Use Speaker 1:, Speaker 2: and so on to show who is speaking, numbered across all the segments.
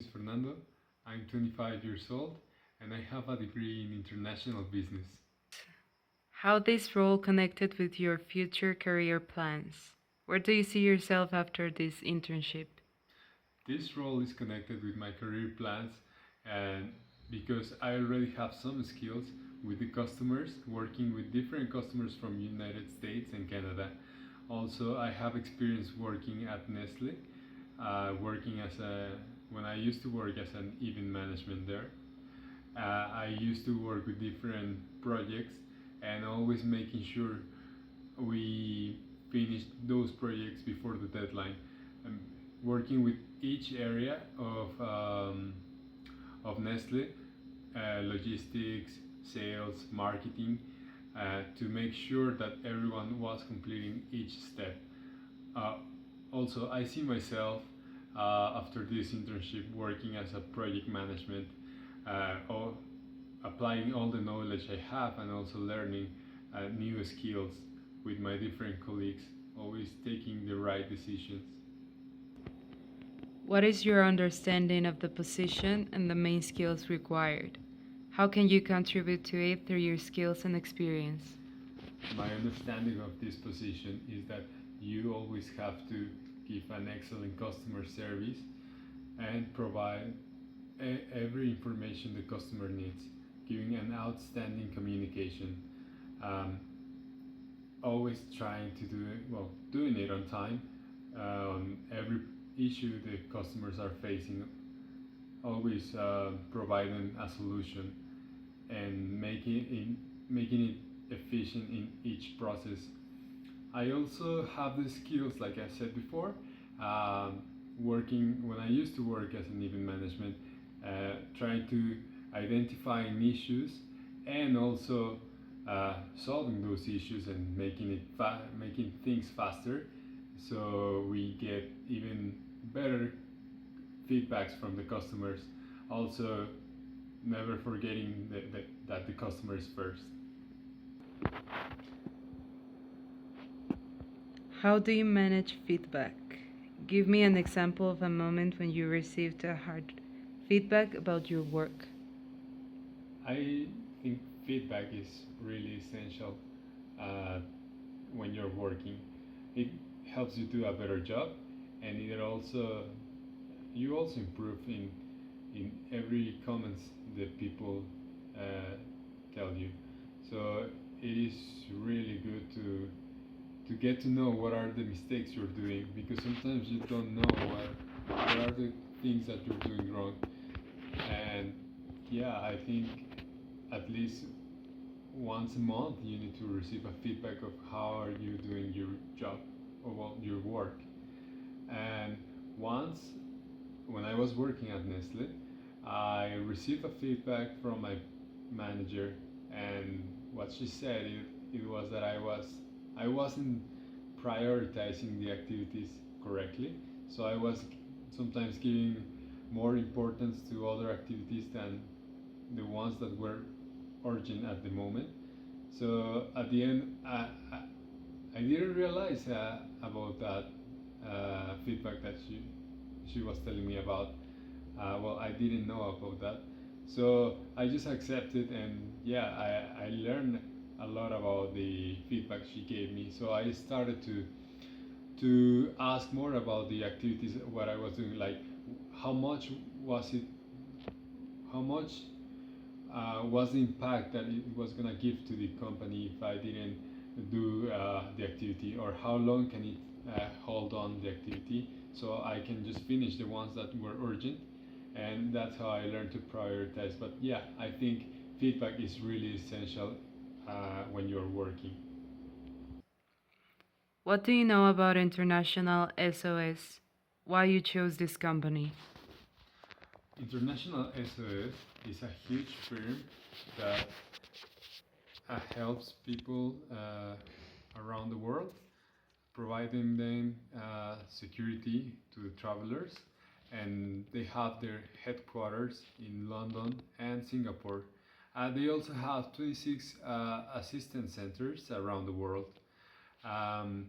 Speaker 1: is Fernando. I'm 25 years old and I have a degree in international business.
Speaker 2: How this role connected with your future career plans? Where do you see yourself after this internship?
Speaker 1: This role is connected with my career plans and because I already have some skills with the customers, working with different customers from United States and Canada. Also, I have experience working at Nestle, working as a when I used to work as an event management there. I used to work with different projects and always making sure we finish those projects before the deadline. Um, Working with each area of Nestle, logistics, sales, marketing, to make sure that everyone was completing each step. Uh, Also, I see myself after this internship working as a project management, or applying all the knowledge I have and also learning new skills with my different colleagues, always taking the right decisions.
Speaker 2: What is your understanding of the position and the main skills required? How can you contribute to it through your skills and experience?
Speaker 1: My understanding of this position is that you always have to give an excellent customer service and provide every information the customer needs, giving an outstanding communication. Um, Always trying to do it, well, doing it on time, every issue the customers are facing, always providing a solution and making it efficient in each process. I also have the skills, like I said before, working when I used to work as an event management, trying to identify issues and also solving those issues and making things faster, so we get even better feedbacks from the customers. Also, never forgetting that the customer is first.
Speaker 2: How do you manage feedback? Give me an example of a moment when you received a hard feedback about your work.
Speaker 1: I think feedback is really essential uh, when you're working. It helps you do a better job, and it also you also improve in every comments that people uh, tell you. So it is really good to get to know what are the mistakes you're doing, because sometimes you don't know what are the things that you're doing wrong. And yeah, I think at least once a month you need to receive a feedback of how are you doing your job or well, your work. And once when I was working at Nestle, I received a feedback from my manager, and what she said it was that I wasn't prioritizing the activities correctly. So I was sometimes giving more importance to other activities than the ones that were urgent at the moment. So at the end, I didn't realize about that feedback that she was telling me about. Well, I didn't know about that, so I just accepted, and yeah, I learned a lot about the feedback she gave me. So I started to ask more about the activities, what I was doing, like how much was it, how much was the impact that it was gonna give to the company if I didn't do the activity, or how long can it hold on the activity, so I can just finish the ones that were urgent. And that's how I learned to prioritize. But yeah, I think feedback is really essential when you're working.
Speaker 2: What do you know about International SOS? Why you chose this company?
Speaker 1: International SOS is a huge firm that helps people around the world, providing them security to the travelers. And they have their headquarters in London and Singapore. They also have 26 assistance centers around the world. Um,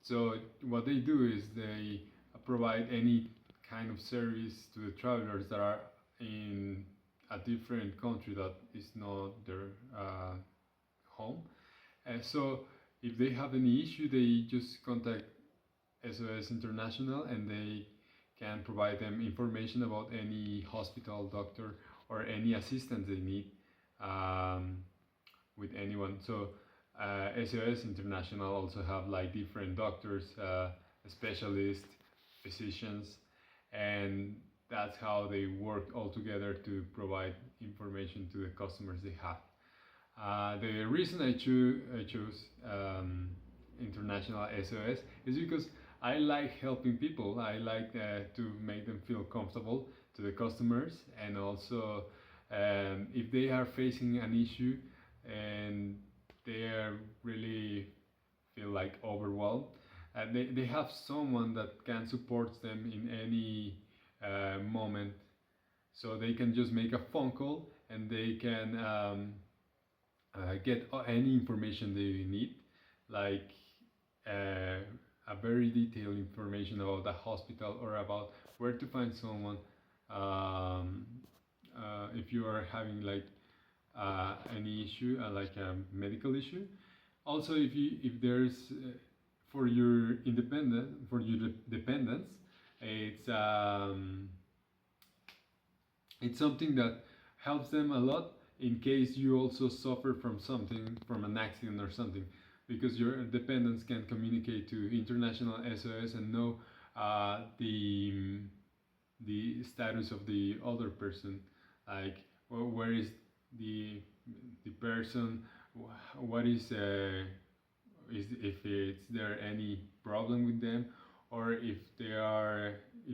Speaker 1: so what they do is they provide any kind of service to the travelers that are in a different country that is not their home. And so if they have any issue, they just contact SOS International and they can provide them information about any hospital, doctor, or any assistance they need um, with anyone. So SOS International also have like different doctors, specialists, physicians, and that's how they work all together to provide information to the customers they have. The reason I chose International SOS is because I like helping people. I like to make them feel comfortable to the customers, and also if they are facing an issue and they are really feel like overwhelmed, they have someone that can support them in any moment. So they can just make a phone call and they can get any information they need, like uh, a very detailed information about the hospital or about where to find someone um, if you are having like any issue, like a medical issue. Also, if there's for your dependents, it's it's something that helps them a lot in case you also suffer from something, from an accident or something, because your dependents can communicate to International SOS and know the status of the other person, like where is the the person, what is if it's there any problem with them, or if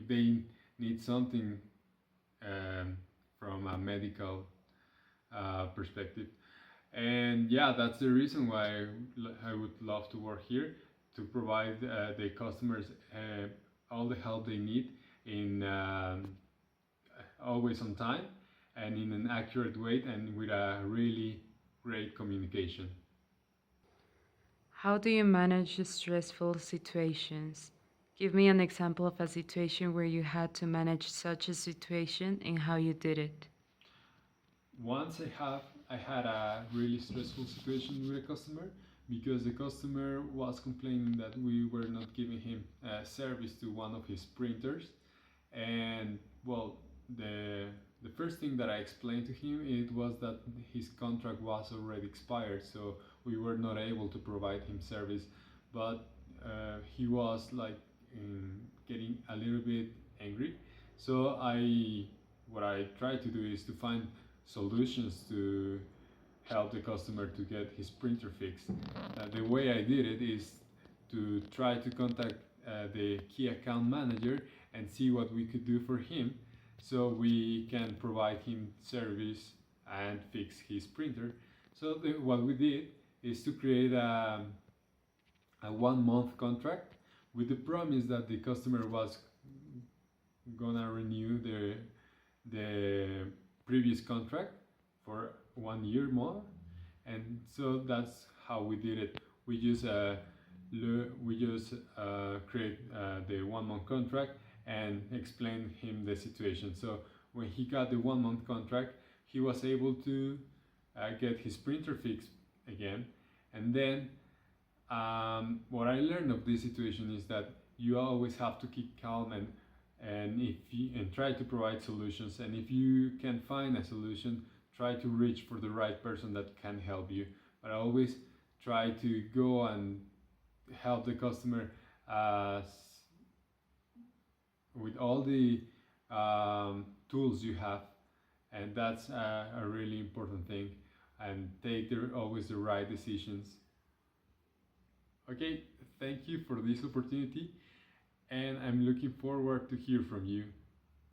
Speaker 1: they need something from a medical perspective. And yeah, that's the reason why I would love to work here, to provide the customers all the help they need in always on time and in an accurate way and with a really great communication.
Speaker 2: How do you manage the stressful situations? Give me an example of a situation where you had to manage such a situation and how you did it.
Speaker 1: Once I had a really stressful situation with a customer because the customer was complaining that we were not giving him service to one of his printers. And well, the first thing that I explained to him it was that his contract was already expired, so we were not able to provide him service. But he was like getting a little bit angry. So what I tried to do is to find solutions to help the customer to get his printer fixed. The way I did it is to try to contact the key account manager and see what we could do for him so we can provide him service and fix his printer. So what we did is to create a 1 month contract with the promise that the customer was gonna renew the previous contract for 1 year more. And so that's how we did it. We just create the 1 month contract and explain him the situation. So when he got the 1 month contract, he was able to get his printer fixed again. And then what I learned of this situation is that you always have to keep calm and try to provide solutions. And if you can find a solution, try to reach for the right person that can help you. But always try to go and help the customer with all the tools you have, and that's a really important thing. And take always the right decisions. Okay, thank you for this opportunity, and I'm looking forward to hear from you.